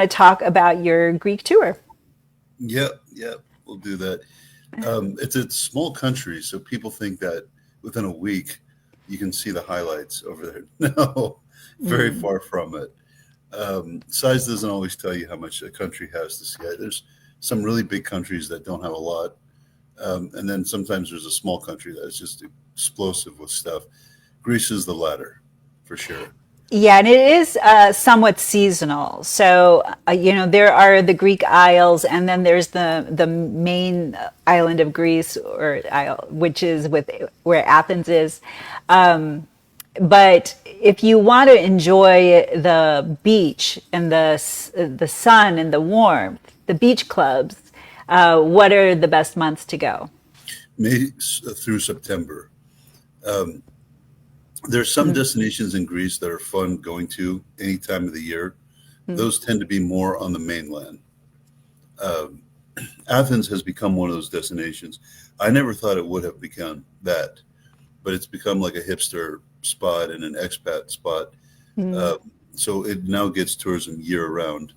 to talk about your Greek tour. Yep, yep, we'll do that. It's a small country, so people think that within a week you can see the highlights over there. No, very Mm. far from it. Size doesn't always tell you how much a country has to see. There's some really big countries that don't have a lot, and then sometimes there's a small country that is just explosive with stuff. Greece is the latter, for sure. Yeah, and it is somewhat seasonal. So, there are the Greek Isles, and then there's the main island of Greece, or isle, which is with where Athens is. Um, but if you want to enjoy the beach and the sun and the warmth, the beach clubs, what are the best months to go? Through September. Um, there's some Mm, destinations in Greece that are fun going to any time of the year. mm, Those tend to be more on the mainland. Um, Athens has become one of those destinations. I never thought it would have become that, but it's become like a hipster spot and an expat spot. mm, Uh, so it now gets tourism year round,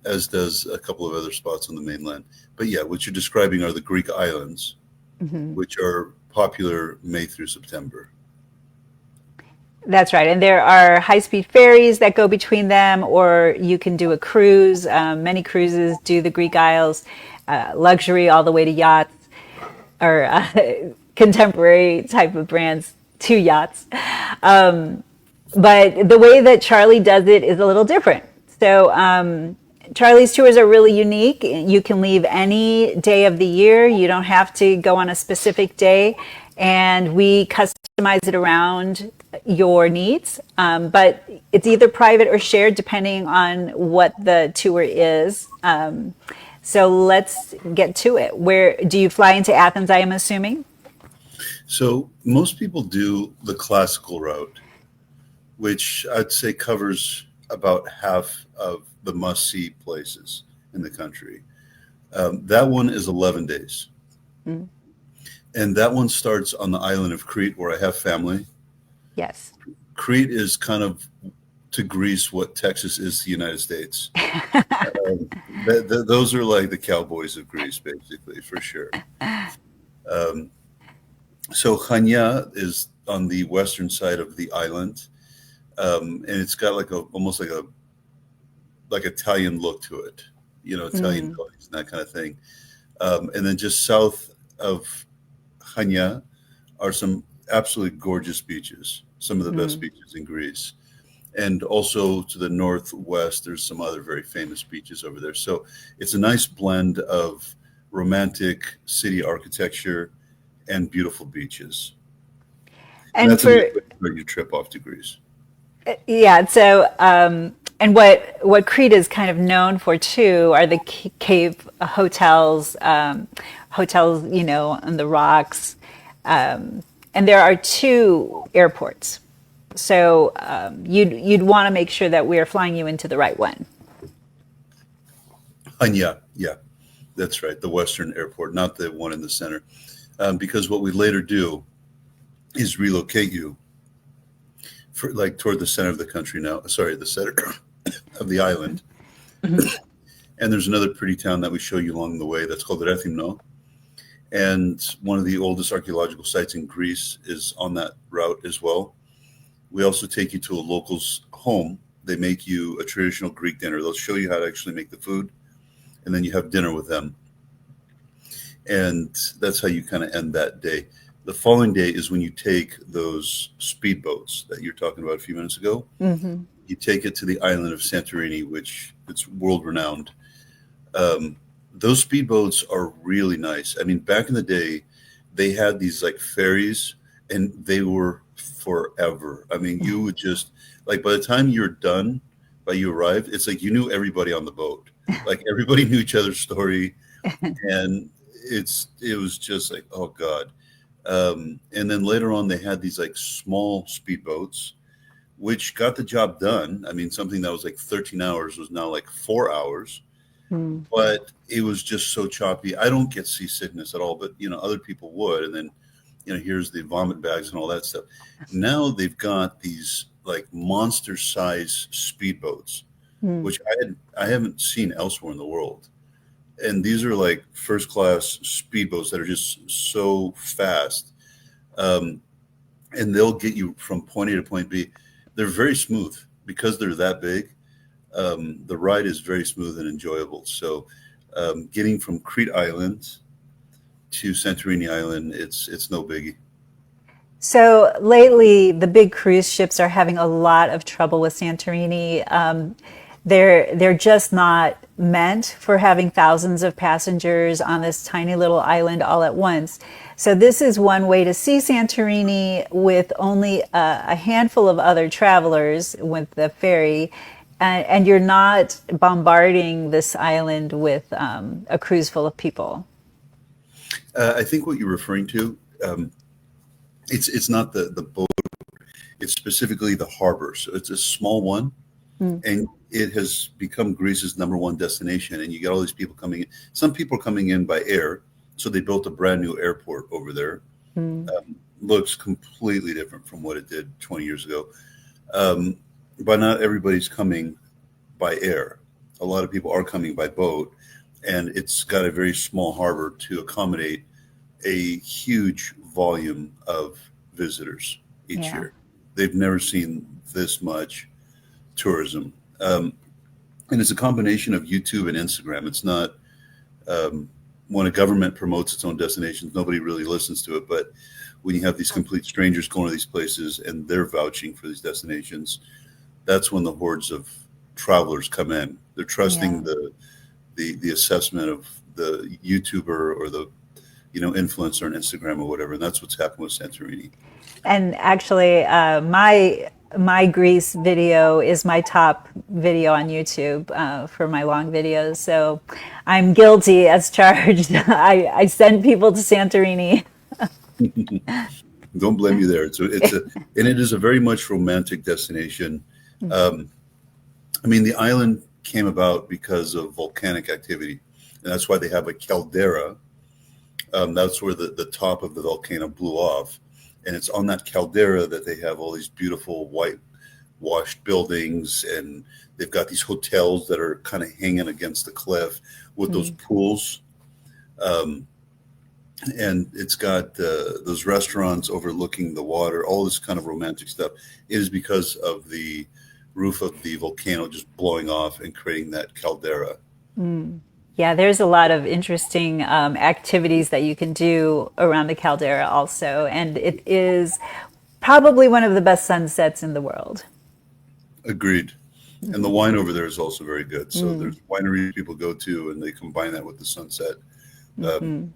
as does a couple of other spots on the mainland. But yeah, what you're describing are the Greek islands, mhm. which are popular May through September. That's right. And there are high-speed ferries that go between them, or you can do a cruise. Many cruises do the Greek Isles, luxury all the way to yachts or contemporary type of brands to yachts. But the way that Charlie does it is a little different. So Charlie's tours are really unique. You can leave any day of the year. You don't have to go on a specific day, and we customize it around your needs. But it's either private or shared depending on what the tour is. So let's get to it. Where do you fly into Athens? I am assuming. So most people do the classical route, which I'd say covers about half of the must see places in the country. That one is 11 days. Mm, And that one starts on the island of Crete, where I have family. yes. Crete is kind of to Greece what Texas is to the United States. Those are like the cowboys of Greece, basically, for sure. Um, so Chania is on the western side of the island, and it's got like a almost like Italian look to it, Italian Mm, buildings and that kind of thing. And then just south of Chania are some absolutely gorgeous beaches, some of the best mm. beaches in Greece. And also to the northwest, there's some other very famous beaches over there. So it's a nice blend of romantic city architecture and beautiful beaches. And And that's a good for way to start your trip off to Greece. yeah, so and what Crete is kind of known for too are the cave hotels, hotels, on the rocks, and there are two airports. So you'd want to make sure that we're flying you into the right one. And yeah, that's right. The Western airport, not the one in the center. Because what we later do is relocate you for like toward the center of the country now. Sorry, the center of the island. Mhm. And there's another pretty town that we show you along the way that's called Rethymno. And one of the oldest archaeological sites in Greece is on that route as well. We also take you to a local's home. They make you a traditional Greek dinner. They'll show you how to actually make the food, and then you have dinner with them. And that's how you kind of end that day. The following day is when you take those speedboats that you're talking about a few minutes ago. Mhm. You take it to the island of Santorini, which it's world renowned. Um, those speedboats are really nice. I mean, back in the day, they had these like ferries, and they were forever. I mean, you would just like by the time you're done, by you arrived, it's like you knew everybody on the boat. Like everybody knew each other's story, and it was just like oh god. And then later on, they had these like small speedboats, which got the job done. I mean, something that was like 13 hours was now like 4 hours, Mm. but it was just so choppy. I don't get seasickness at all, but other people would. And then, here's the vomit bags and all that stuff. Now they've got these like monster size speedboats which I haven't seen elsewhere in the world. And these are like first class speedboats that are just so fast. Um, and they'll get you from point A to point B. They're very smooth because they're that big. The ride is very smooth and enjoyable. So, getting from Crete Island to Santorini Island, it's no biggie. So lately, the big cruise ships are having a lot of trouble with Santorini. They're just not meant for having thousands of passengers on this tiny little island all at once. So this is one way to see Santorini with only a handful of other travelers with the ferry, and you're not bombarding this island with a cruise full of people. I think what you're referring to, it's not the boat, it's specifically the harbor. So it's a small one, and it has become Greece's number one destination. And you get all these people coming in. Some people are coming in by air, so they built a brand new airport over there. Looks completely different from what it did 20 years ago. But not everybody's coming by air. A lot of people are coming by boat, and it's got a very small harbor to accommodate a huge volume of visitors each Yeah. year. They've never seen this much tourism. And it's a combination of YouTube and Instagram. It's not when a government promotes its own destinations, nobody really listens to it. But when you have these complete strangers going to these places and they're vouching for these destinations, that's when the hordes of travelers come in. They're trusting Yeah. the assessment of the YouTuber or the influencer on Instagram or whatever, and that's what's happened with Santorini. And actually, my Greece video is my top video on YouTube for my long videos. So I'm guilty as charged. I send people to Santorini. Don't blame you there. And it is a very much romantic destination. I mean, the island came about because of volcanic activity, and that's why they have a caldera. That's where the top of the volcano blew off. And it's on that caldera that they have all these beautiful whitewashed buildings. And they've got these hotels that are kind of hanging against the cliff with those pools. And it's got those restaurants overlooking the water, all this kind of romantic stuff. It is because of the roof of the volcano just blowing off and creating that caldera. Yeah, there's a lot of interesting activities that you can do around the caldera also. And it is probably one of the best sunsets in the world. Agreed. And the wine over there is also very good. So there's wineries people go to, and they combine that with the sunset. And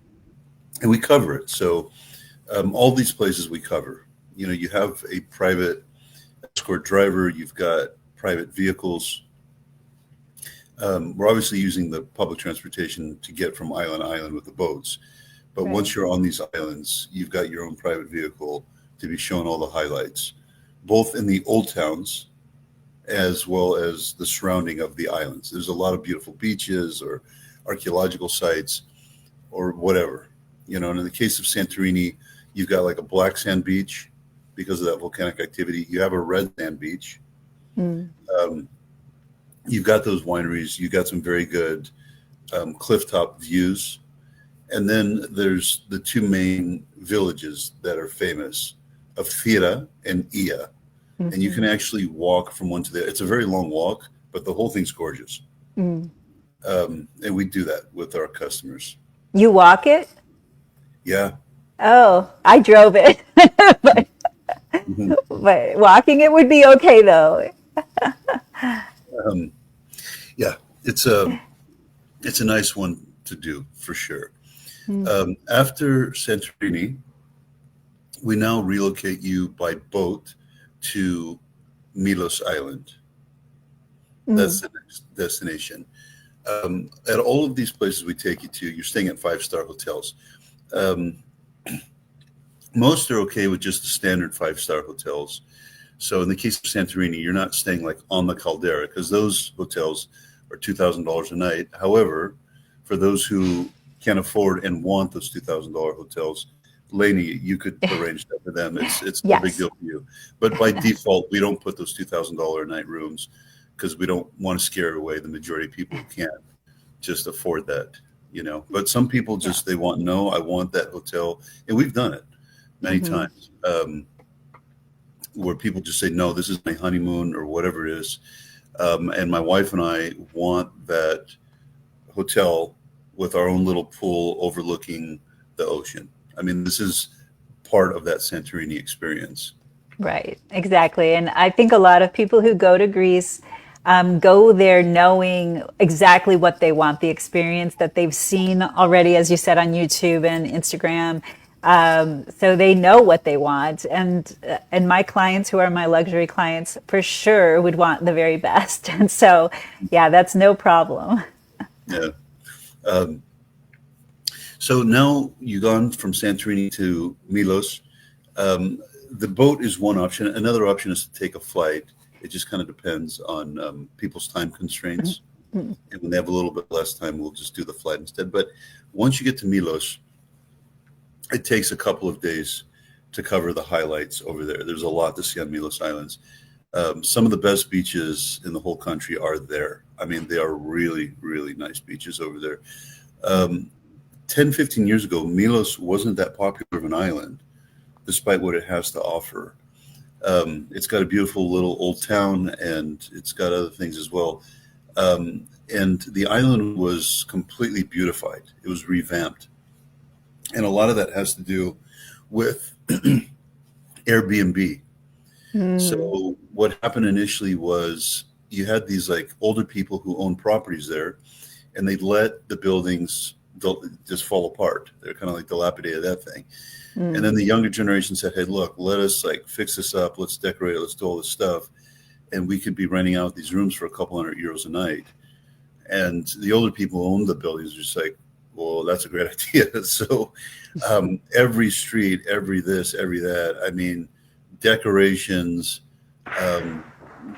we cover it. So all these places we cover. You have a private escort driver. You've got private vehicles. We're obviously using the public transportation to get from island to island with the boats. But Right. once you're on these islands, you've got your own private vehicle to be shown all the highlights, both in the old towns as well as the surrounding of the islands. There's a lot of beautiful beaches or archaeological sites or whatever. And in the case of Santorini, you've got like a black sand beach because of that volcanic activity. You have a red sand beach. Um, you've got those wineries. You've got some very good clifftop views. And then there's the two main villages that are famous, of Thira and Ia. And you can actually walk from one to the other. It's a very long walk, but the whole thing's gorgeous. And we do that with our customers. You walk it? Yeah. Oh, I drove it. but, Mhm. but walking it would be okay though. Um, yeah, it's a nice one to do for sure. After Santorini, we now relocate you by boat to Milos Island. That's the next destination. At all of these places we take you to, you're staying at five-star hotels. Most are okay with just the standard five-star hotels. So in the case of Santorini, you're not staying like on the caldera because those hotels are $2,000 a night. However, for those who can't afford and want those $2,000 hotels, Lainey, you could arrange that for them. It's no big Yes. deal for you. But by default, we don't put those $2,000 a night rooms because we don't want to scare away the majority of people who can't just afford that, But some people just they want no, I want that hotel, and we've done it many times, where people just say no, this is my honeymoon or whatever it is, and my wife and I want that hotel with our own little pool overlooking the ocean. I mean, this is part of that Santorini experience. Right, exactly. And I think a lot of people who go to Greece go there knowing exactly what they want, the experience that they've seen already, as you said, on YouTube and Instagram. So they know what they want. And my clients who are my luxury clients for sure would want the very best. And so, yeah, that's no problem. Yeah. So now you've gone from Santorini to Milos. The boat is one option. Another option is to take a flight. It just kind of depends on people's time constraints. And when they have a little bit less time, we'll just do the flight instead. But once you get to Milos, it takes a couple of days to cover the highlights over there. There's a lot to see on Milos Islands. Some of the best beaches in the whole country are there. I mean, they are really, really nice beaches over there. 10, 15 years ago, Milos wasn't that popular of an island, despite what it has to offer. It's got a beautiful little old town, and it's got other things as well. And the island was completely beautified. It was revamped. And a lot of that has to do with Airbnb. So what happened initially was you had these like older people who owned properties there, and they let the buildings just fall apart. They're kind of like dilapidated, that thing. And then the younger generation said, hey, look, let us like fix this up. Let's decorate it. Let's do all this stuff. And we could be renting out these rooms for a couple €100 a night. And the older people who owned the buildings were just like, well, that's a great idea. So every street, every this, every that, I mean, decorations,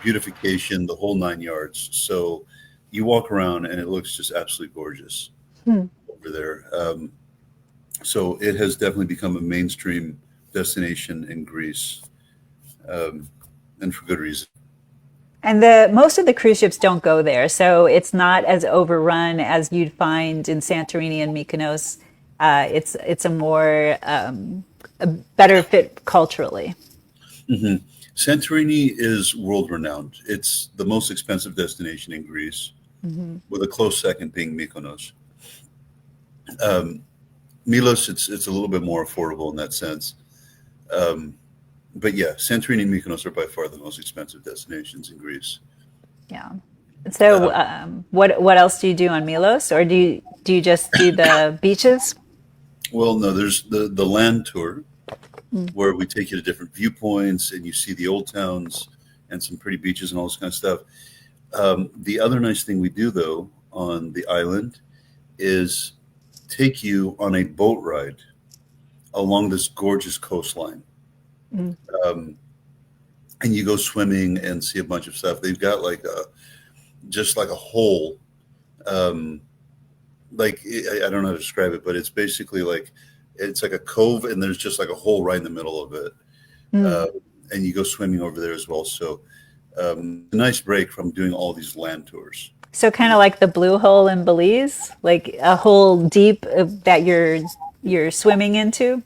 beautification, the whole 9 yards. So you walk around and it looks just absolutely gorgeous over there. So it has definitely become a mainstream destination in Greece, and for good reason. And most of the cruise ships don't go there, so it's not as overrun as you'd find in Santorini and Mykonos. It's a more a better fit culturally. Santorini is world renowned. It's the most expensive destination in Greece, with a close second being Mykonos. Milos, it's a little bit more affordable in that sense. But yeah, Santorini and Mykonos are by far the most expensive destinations in Greece. Yeah. So what else do you do on Milos, or do you just do the beaches? Well, no, there's the land tour where we take you to different viewpoints and you see the old towns and some pretty beaches and all this kind of stuff. The other nice thing we do, though, on the island is take you on a boat ride along this gorgeous coastline. And you go swimming and see a bunch of stuff. They've got like just like a hole, like I don't know how to describe it, but it's basically like it's like a cove, and there's just like a hole right in the middle of it. And you go swimming over there as well. So a nice break from doing all these land tours. So kind of like the Blue Hole in Belize, like a hole deep that you're swimming into.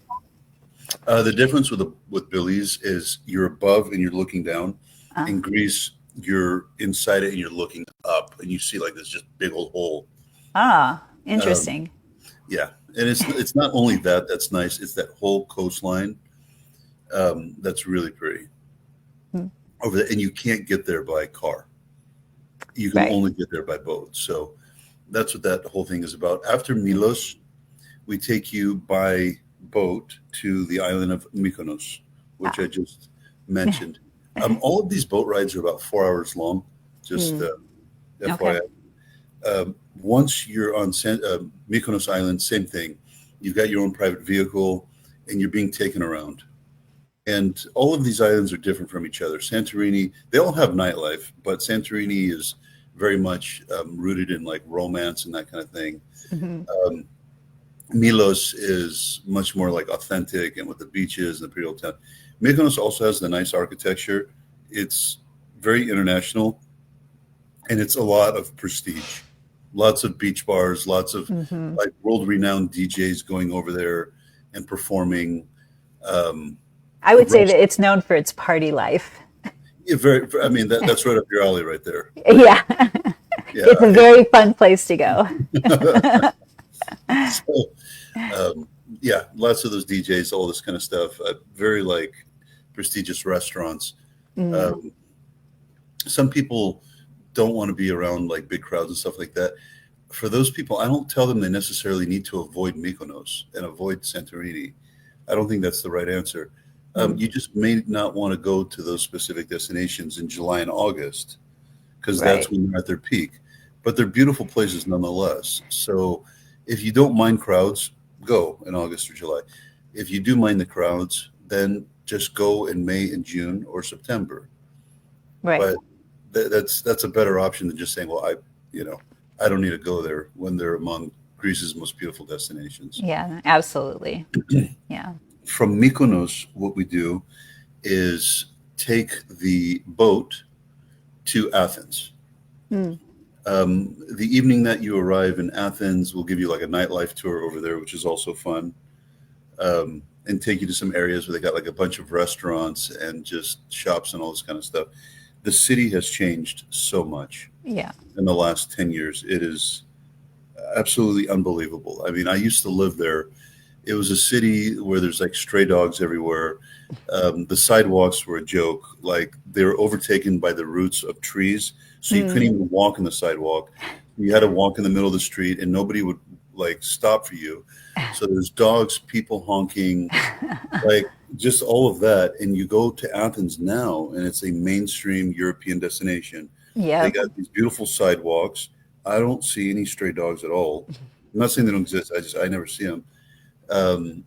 The difference with Belize is you're above and you're looking down. In Greece, you're inside it and you're looking up, and you see like this just big old hole. Interesting. Yeah, and it's not only that's nice. It's that whole coastline that's really pretty over there, and you can't get there by car. You can only get there by boat. So that's what that whole thing is about. After Milos, we take you by boat to the island of Mykonos, which I just mentioned. All of these boat rides are about 4 hours long. Just FYI. Once you're on Mykonos Island, same thing. You've got your own private vehicle, and you're being taken around. And all of these islands are different from each other. Santorini, they all have nightlife, but Santorini is very much rooted in like romance and that kind of thing. Milos is much more like authentic and with the beaches and the pretty old town. Mykonos also has the nice architecture. It's very international. and it's a lot of prestige, lots of beach bars, lots of Hmm. like world-renowned DJs going over there and performing. Um, I would say rest- that it's known for its party life. yeah, very. I mean, that's right up your alley, right there. Right there. Yeah, Yeah. it's a very fun place to go. So, um, yeah, lots of those DJs, all this kind of stuff. Very like prestigious restaurants. Mm, Um, some people don't want to be around like big crowds and stuff like that. For those people, I don't tell them they necessarily need to avoid Mykonos and avoid Santorini. I don't think that's the right answer. mm, You just may not want to go to those specific destinations in July and August because that's right. when they're at their peak. But they're beautiful places nonetheless. So if you don't mind crowds, go in August or July. If you do mind the crowds, then just go in May and June or September. Right. But that's a better option than just saying, well, you know, I don't need to go there when they're among Greece's most beautiful destinations. Yeah, absolutely. Yeah. From Mykonos, what we do is take the boat to Athens. Mm, The evening that you arrive in Athens, we'll give you like a nightlife tour over there, which is also fun, and take you to some areas where they got like a bunch of restaurants and just shops and all this kind of stuff. The city has changed so much yeah. in the last 10 years. It is absolutely unbelievable. I mean, I used to live there. It was a city where there's like stray dogs everywhere. The sidewalks were a joke. Like they were overtaken by the roots of trees. So you couldn't Mm, even walk on the sidewalk. You had to walk in the middle of the street and nobody would like stop for you. So there's dogs, people honking, like just all of that. And you go to Athens now and it's a mainstream European destination. They yep. got these beautiful sidewalks. I don't see any stray dogs at all. I'm not saying they don't exist. I never see them. Um,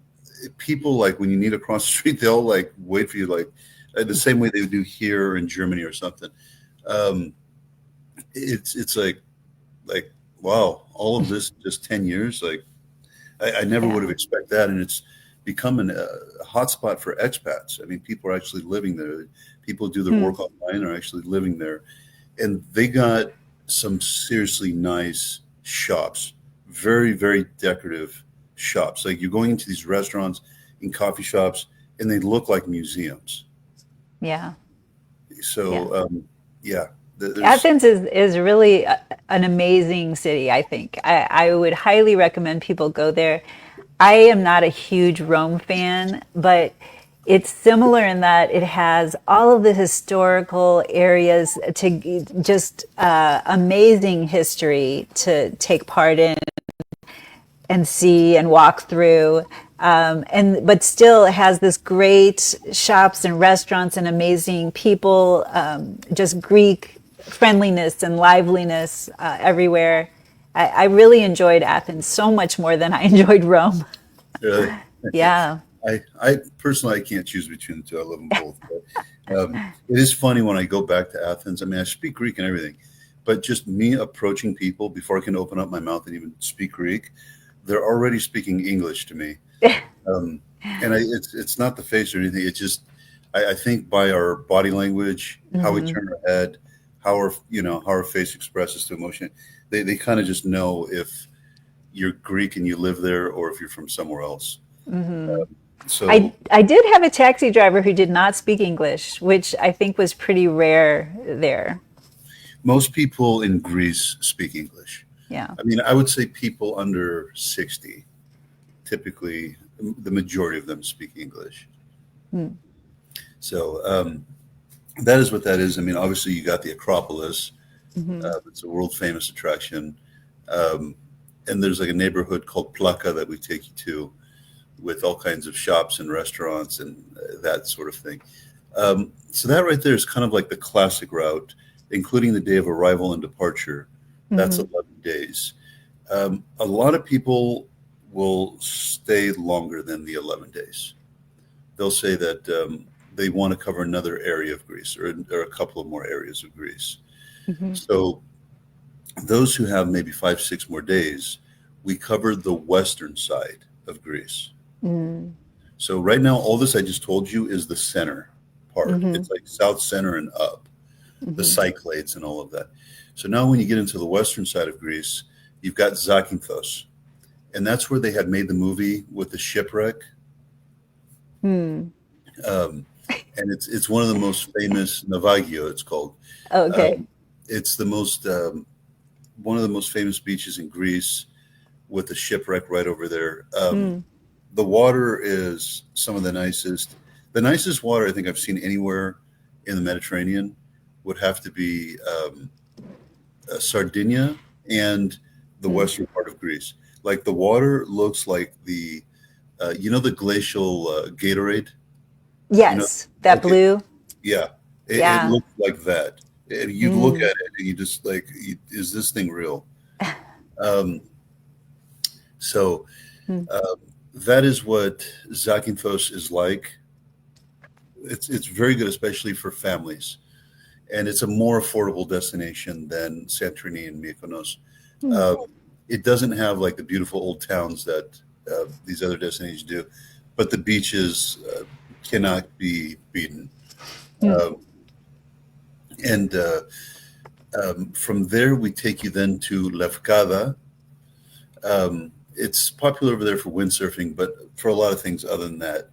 People like when you need to cross the street, they'll like wait for you, like the same way they would do here in Germany or something. Um, it's like wow, all of this in just 10 years. Like I never would Yeah. have expected that, and it's becoming a hotspot for expats. I mean, people are actually living there. People who do their Hmm. work online are actually living there, and they got some seriously nice shops, very decorative shops. Like you're going into these restaurants and coffee shops, and they look like museums. Yeah. Yeah. So yeah, there's Athens is really an amazing city, I think. I would highly recommend people go there. I am not a huge Rome fan, but it's similar in that it has all of the historical areas to just amazing history to take part in and see and walk through. And but still it has this great shops and restaurants and amazing people, just Greek friendliness and liveliness everywhere. I really enjoyed Athens so much more than I enjoyed Rome. really. Yeah. I personally I can't choose between the two. I love them both. But, it is funny when I go back to Athens. I mean, I speak Greek and everything, but just me approaching people before I can open up my mouth and even speak Greek, they're already speaking English to me. And it's not the face or anything. It's just I think by our body language, how we Hmm. turn our head, how our face expresses to emotion, they kind of just know if you're Greek and you live there or if you're from somewhere else. Hmm. So I did have a taxi driver who did not speak English, which I think was pretty rare there. most people in Greece speak English. Yeah. I mean, I would say people under 60, typically the majority of them speak English. Mm. So that is what that is. I mean, obviously you got the Acropolis. Hmm. It's a world famous attraction. Um, and there's like a neighborhood called Plaka that we take you to with all kinds of shops and restaurants and that sort of thing. So that right there is kind of like the classic route, including the day of arrival and departure. That's Hmm. 11 days. A lot of people will stay longer than the 11 days. They'll say that they want to cover another area of Greece or a couple of more areas of Greece. Hmm. So those who have maybe 5, 6 more days, we covered the western side of Greece. Mm. So right now, all this I just told you is the center part. Hmm. It's like south center and up. the Cyclades and all of that. So now when you get into the western side of Greece, you've got Zakynthos. And that's where they had made the movie with the shipwreck. Hmm. And it's one of the most famous, Navagio it's called. Okay. It's the most one of the most famous beaches in Greece with the shipwreck right over there. Hmm. The water is some of the nicest water I think I've seen anywhere in the Mediterranean would have to be Sardinia and the Hmm. western part of Greece. Like the water looks like the glacial Gatorade. You know, Yes, that like it, blue. yeah, it Yeah. looked like that. And you look Mm. at it and you just like, is this thing real? Um, so Mm. uh, that is what Zakynthos is like. It's very good, especially for families, and it's a more affordable destination than Santorini and Mykonos. Mm. Um, it doesn't have like the beautiful old towns that these other destinations do, but the beaches cannot be beaten. Mm. Um, and From there, we take you then to Lefkada. It's popular over there for windsurfing, but for a lot of things other than that.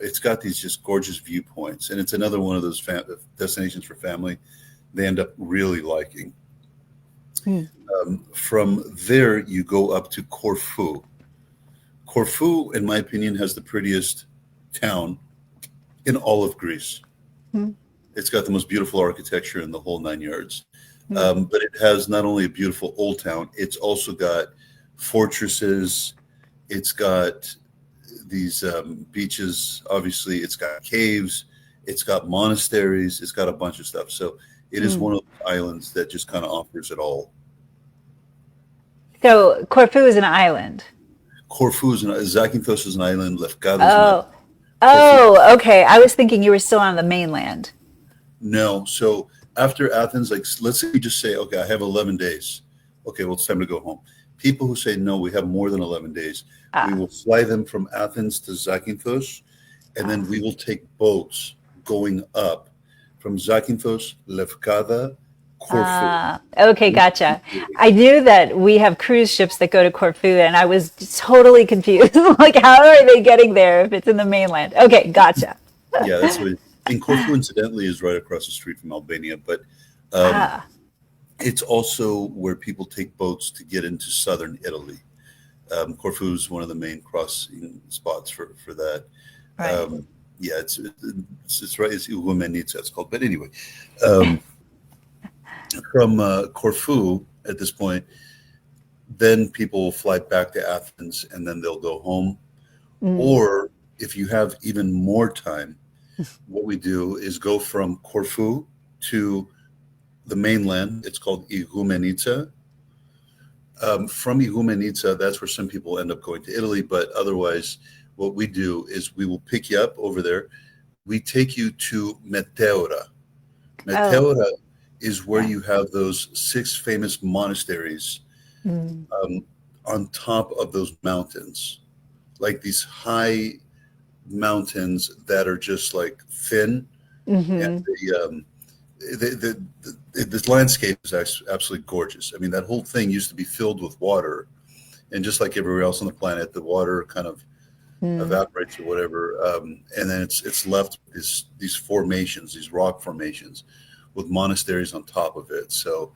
It's got these just gorgeous viewpoints, and it's another one of those destinations for family they end up really liking. Mm. From there, you go up to Corfu. Corfu, in my opinion, has the prettiest town in all of Greece. Mm. It's got the most beautiful architecture in the whole 9 yards. Mm. But it has not only a beautiful old town, it's also got fortresses. It's got these beaches. Obviously, it's got caves. It's got monasteries. It's got a bunch of stuff. So it is Mm. one of the islands that just kind of offers it all. So Corfu is an island. Corfu is Zakynthos is an island. Lefkada is an island. Oh, Corfu, oh, okay. I was thinking you were still on the mainland. no. So after Athens, like let's say you just say, okay, I have 11 days. Okay, well, it's time to go home. People who say no, we have more than 11 days. We Ah, will fly them from Athens to Zakynthos, and then ah, we will take boats going up from Zakynthos, Lefkada, Corfu. ah. Okay, gotcha. I knew that we have cruise ships that go to Corfu, and I was totally confused. Like, how are they getting there if it's in the mainland? Okay, gotcha. Yeah, that's what. And Corfu, incidentally, is right across the street from Albania, but um, Ah, it's also where people take boats to get into southern Italy. Corfu is one of the main crossing spots for that. right. Um, yeah, it's right. It's Igoumenitsa, it's called. But anyway, um, from Corfu at this point, then people will fly back to Athens and then they'll go home. Mm. Or if you have even more time, what we do is go from Corfu to the mainland. It's called Igoumenitsa. From Igoumenitsa, that's where some people end up going to Italy. But otherwise, what we do is we will pick you up over there. We take you to Meteora. Oh, Meteora is where yeah. you have those six famous monasteries Mm. um, on top of those mountains, like these high mountains that are just like thin, and Hmm. this landscape is actually absolutely gorgeous. I mean, that whole thing used to be filled with water, and just like everywhere else on the planet, the water kind of Mm. evaporates or whatever, and then it's left these formations, these rock formations, with monasteries on top of it. So,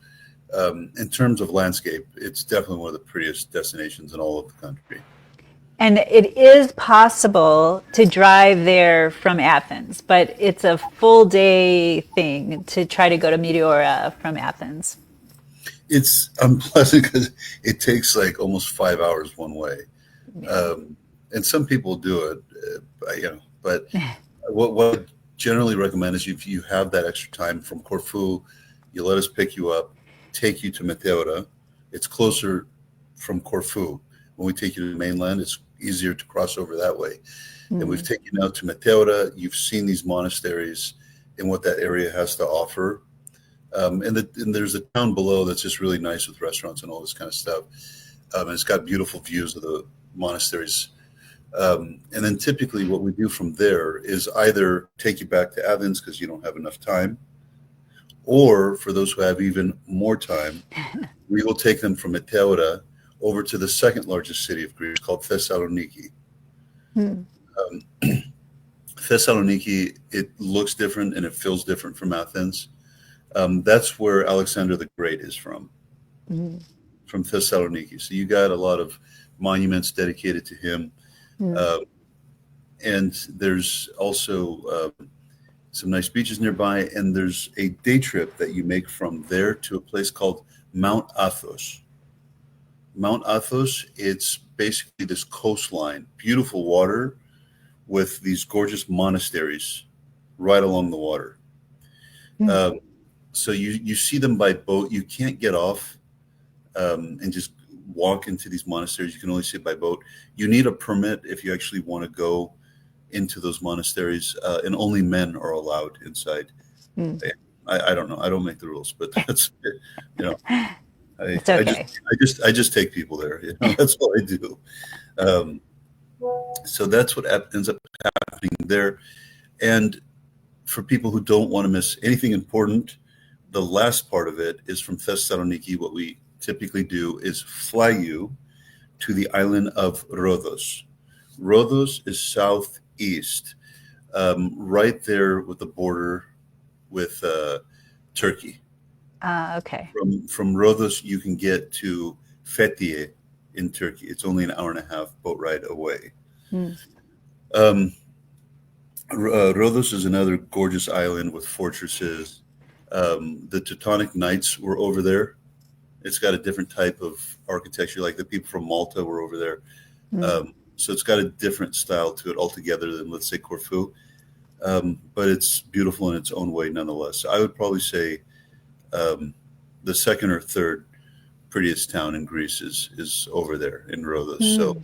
in terms of landscape, it's definitely one of the prettiest destinations in all of the country. And it is possible to drive there from Athens, but it's a full day thing to try to go to Meteora from Athens. It's unpleasant because it takes like almost 5 hours one way, Yeah. um, and some people do it, But what I generally recommend is if you have that extra time from Corfu, you let us pick you up, take you to Meteora. It's closer from Corfu. When we take you to the mainland, it's easier to cross over that way. And we've Mm. taken you now to Meteora. You've seen these monasteries and what that area has to offer. And there's a town below that's just really nice with restaurants and all this kind of stuff. And it's got beautiful views of the monasteries. And then typically what we do from there is either take you back to Athens because you don't have enough time, Or for those who have even more time, we will take them from Meteora over to the second largest city of Greece called Thessaloniki. Hmm. Thessaloniki, it looks different and it feels different from Athens. That's where Alexander the Great is from Thessaloniki. So you got a lot of monuments dedicated to him. Uh, and there's also some nice beaches nearby. And there's a day trip that you make from there to a place called Mount Athos. Mount Athos, it's basically this coastline, beautiful water with these gorgeous monasteries right along the water. So you see them by boat. You can't get off and just walk into these monasteries. You can only see it by boat. You need a permit if you actually want to go into those monasteries, and only men are allowed inside. I don't know. I don't make the rules, but that's, you know, It's okay. I just take people there. You know, that's what I do. So that's what ends up happening there. And for people who don't want to miss anything important, the last part of it is from Thessaloniki. What we typically do is fly you to the island of Rhodos. Rhodos is southeast, right there with the border with Turkey. Okay. From Rhodos, you can get to Fethiye in Turkey. It's only an hour and a half boat ride away. Rhodos is another gorgeous island with fortresses. The Teutonic Knights were over there. It's got a different type of architecture, like the people from Malta were over there. So it's got a different style to it altogether than, let's say, Corfu. But it's beautiful in its own way nonetheless. I would probably say the second or third prettiest town in Greece is over there in Rhodos. So,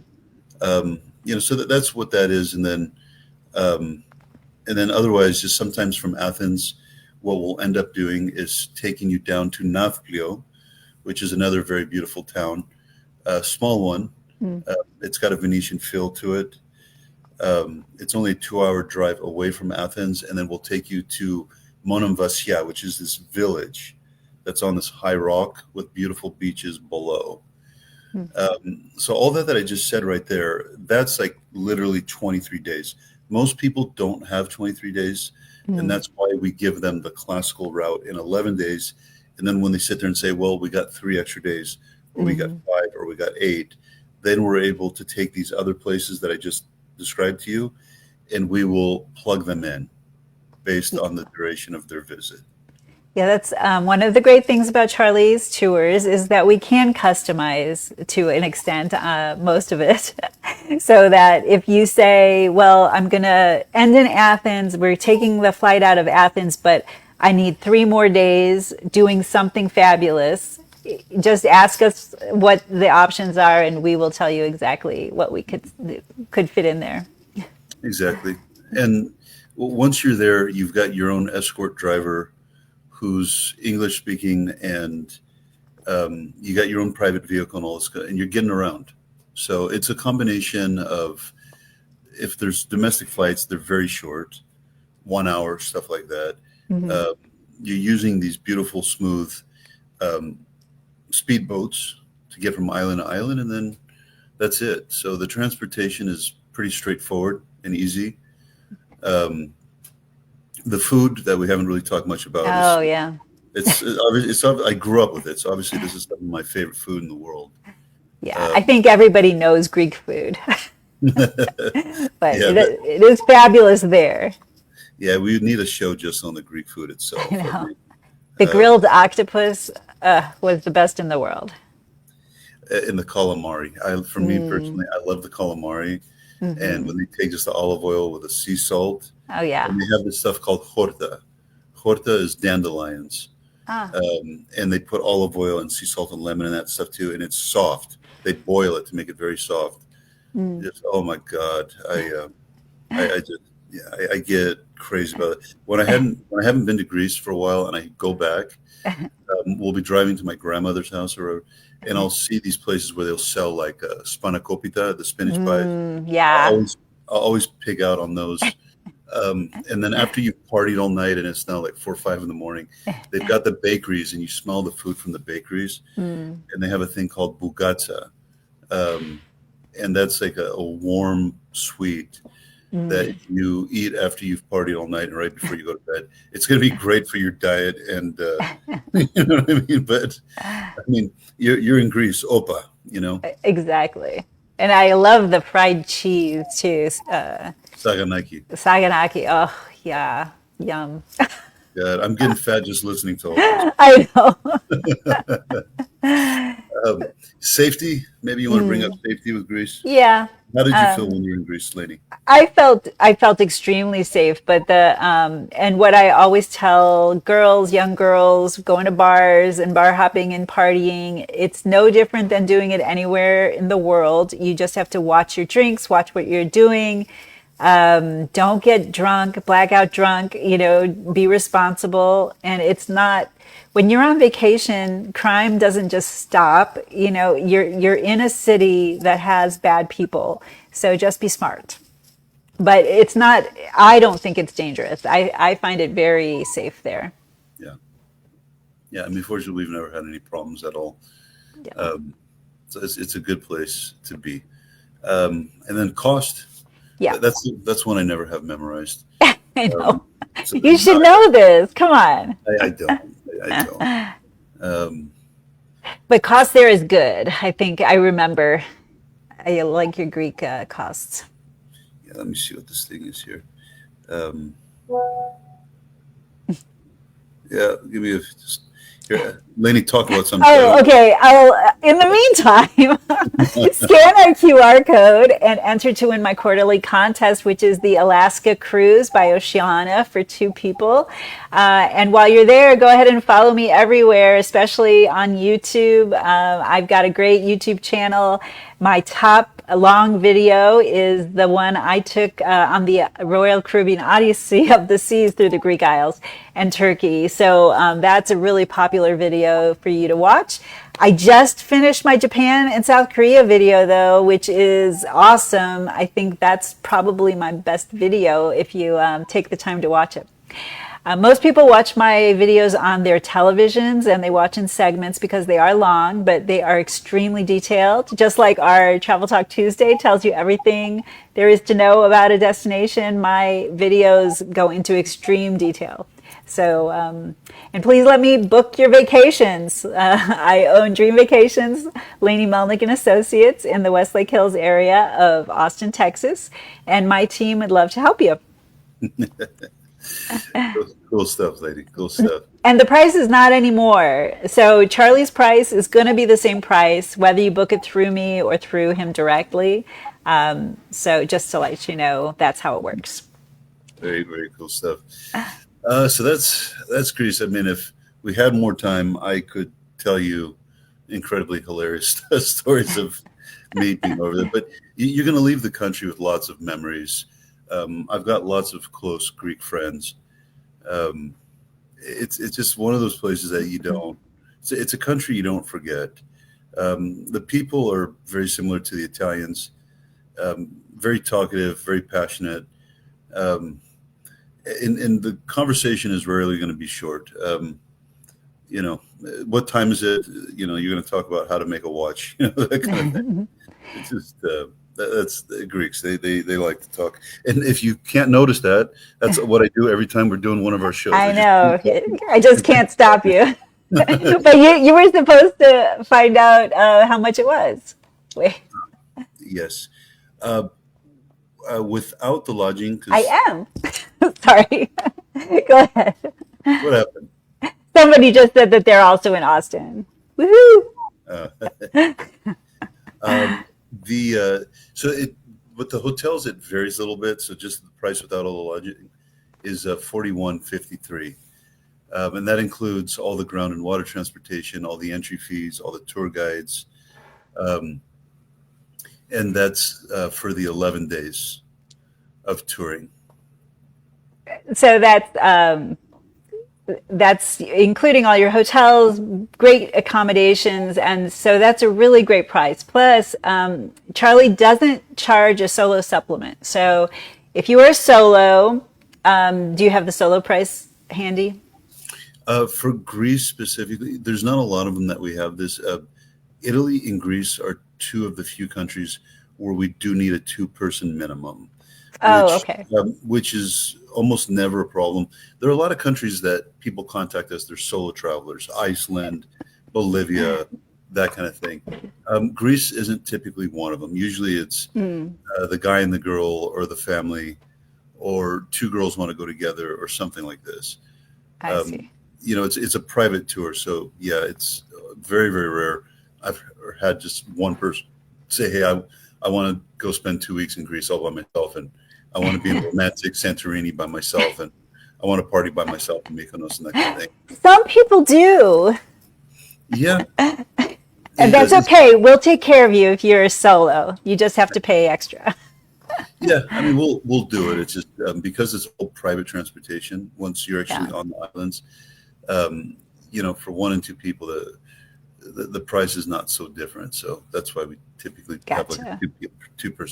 so that's what that is. And then otherwise, just sometimes from Athens, what we'll end up doing is taking you down to Nafplio, which is another very beautiful town, a small one. It's got a Venetian feel to it. It's only a 2-hour drive away from Athens, and then we'll take you to Monemvasia, which is this village that's on this high rock with beautiful beaches below. So all that I just said right there, that's like literally 23 days. Most people don't have 23 days, and that's why we give them the classical route in 11 days. And then when they sit there and say, well, we got 3 extra days, or we got 5, or we got 8, then we're able to take these other places that I just described to you, and we will plug them in based on the duration of their visit. Yeah, that's one of the great things about Charlie's tours is that we can customize to an extent most of it. So that if you say, well, I'm going to end in Athens, we're taking the flight out of Athens, but I need 3 more days doing something fabulous, just ask us what the options are and we will tell you exactly what we could fit in there. Exactly. And once you're there, you've got your own escort driver who's English speaking, and you got your own private vehicle and all this, and you're getting around. So it's a combination of, if there's domestic flights, they're very short, 1 hour, stuff like that. You're using these beautiful, smooth speedboats to get from island to island, and then that's it. So the transportation is pretty straightforward and easy. The food that we haven't really talked much about. It's I grew up with it, so obviously this is some of my favorite food in the world. Yeah, I think everybody knows Greek food, but it is fabulous there. Yeah, we need a show just on the Greek food itself. The grilled octopus was the best in the world. And the calamari. For me personally, I love the calamari. And when they take just the olive oil with the sea salt. Oh, yeah. And they have this stuff called horta. Horta is dandelions. And they put olive oil and sea salt and lemon and that stuff too. And it's soft. They boil it to make it very soft. Just, oh my God. I get crazy about it. When I haven't been to Greece for a while and I go back, we'll be driving to my grandmother's house and I'll see these places where they'll sell like spanakopita, the spinach pies. Yeah. I'll always pig out on those And then after you've partied all night and it's now like 4 or 5 in the morning, they've got the bakeries and you smell the food from the bakeries. Mm. And they have a thing called bugatsa. And that's like a warm sweet that you eat after you've partied all night and right before you go to bed. It's going to be great for your diet. And you know what I mean? But I mean, you're in Greece, opa, you know, Exactly. And I love the fried cheese too. Saganaki. Saganaki. Oh, yeah. Yum. God, I'm getting fat just listening to all this. I know. Safety, maybe you want to bring up safety with Greece. Yeah. How did you feel when you were in Greece, lady? I felt extremely safe, but and what I always tell girls, young girls going to bars and bar hopping and partying, it's no different than doing it anywhere in the world. You just have to watch your drinks, watch what you're doing. Don't get drunk, blackout drunk, be responsible. And it's not, when you're on vacation, crime doesn't just stop. You're in a city that has bad people. So just be smart. But it's not, I don't think it's dangerous. I find it very safe there. Yeah. Yeah. I mean, fortunately, we've never had any problems at all. Yeah. So it's a good place to be. And then cost. Yeah. That's one I never have memorized. I know. So You should know this. Come on. I don't. I don't. But cost there is good. I think I remember. I like your Greek costs. Yeah, let me see what this thing is here. Yeah, give me just here. Lainey, talk about something. Oh, okay. In the meantime, scan our QR code and enter to win my quarterly contest, which is the Alaska Cruise by Oceana for 2 people. And while you're there, go ahead and follow me everywhere, especially on YouTube. I've got a great YouTube channel. My top long video is the one I took on the Royal Caribbean Odyssey of the Seas through the Greek Isles and Turkey. So that's a really popular video for you to watch. I just finished my Japan and South Korea video though, which is awesome. I think that's probably my best video if you take the time to watch it. Most people watch my videos on their televisions and they watch in segments because they are long, but they are extremely detailed. Just like our Travel Talk Tuesday tells you everything there is to know about a destination, my videos go into extreme detail. So, and please let me book your vacations. I own Dream Vacations, Lainey Melnick and Associates in the Westlake Hills area of Austin, Texas. And my team would love to help you. Cool stuff, lady. Cool stuff. And the price is not anymore. So Charlie's price is going to be the same price, whether you book it through me or through him directly. So just to let you know, that's how it works. Very, very cool stuff. So that's Greece. I mean, if we had more time, I could tell you incredibly hilarious stories of me being over there. But you're going to leave the country with lots of memories. I've got lots of close Greek friends. It's just one of those places that you don't. It's a country you don't forget. The people are very similar to the Italians. Very talkative, very passionate. And the conversation is rarely going to be short. What time is it? You're going to talk about how to make a watch. That kind of thing. It's just that's the Greeks. They like to talk. And if you can't notice that, that's what I do every time we're doing one of our shows. I know. I just can't stop you. But you were supposed to find out how much it was. Wait. Yes. Without the lodging. I am. Sorry. Go ahead. What happened? Somebody just said that they're also in Austin. Woohoo! With the hotels, it varies a little bit. So just the price without all the lodging is $41.53, and that includes all the ground and water transportation, all the entry fees, all the tour guides, and that's for the 11 days of touring. So that's including all your hotels, great accommodations, and so that's a really great price. Plus, Charlie doesn't charge a solo supplement. So if you are solo, Do you have the solo price handy? For Greece specifically, there's not a lot of them that we have this. Italy and Greece are two of the few countries where we do need a two-person minimum, Oh, okay. which is almost never a problem. There are a lot of countries that people contact us. They're solo travelers, Iceland, Bolivia, that kind of thing. Greece isn't typically one of them. Usually it's the guy and the girl or the family or two girls want to go together or something like this. I see. It's a private tour. So yeah, it's very, very rare. I've had just one person say, hey, I want to go spend 2 weeks in Greece all by myself. And I want to be in romantic Santorini by myself. And I want to party by myself in Mykonos and that kind of thing. Some people do. Yeah. And that's okay. We'll take care of you if you're a solo. You just have to pay extra. Yeah, I mean, we'll do it. It's just because it's all private transportation. Once you're actually on the islands, for 1 and 2 people, the price is not so different. So that's why we typically have like a two-person